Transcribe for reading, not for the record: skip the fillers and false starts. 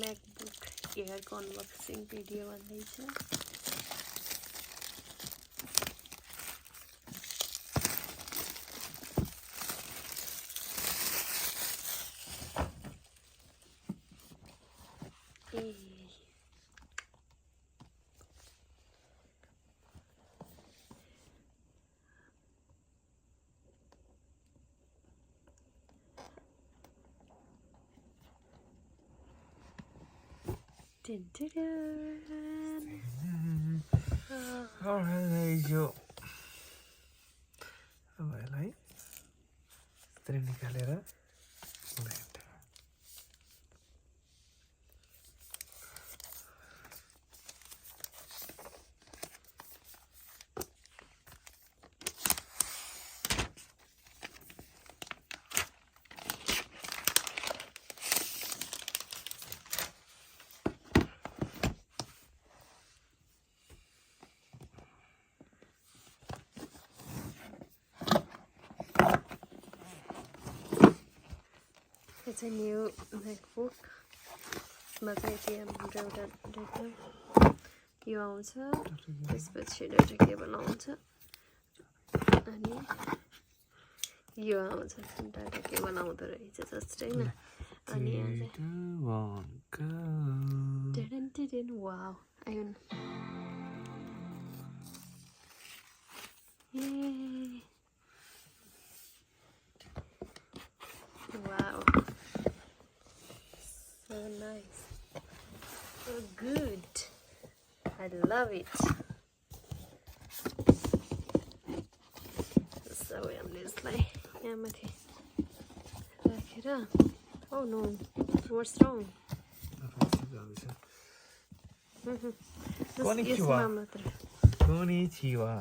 MacBook Air को unboxing video भन्दैछ। अब यसलाई निकालेर It's a new MacBook. यसमा चाहिँ यति हाम्रो एउटा डाटा यो आउँछ, त्यसपछि डाटा केबल आउँछ अनि यो आउँछ, डाटा केबल आउँदो रहेछ जस्तै न। अनि यहाँ चाहिँ वाउ आयो नि। Wow, so nice, so good, I love it. So I'm just like, oh no, what's wrong? Konnichiwa.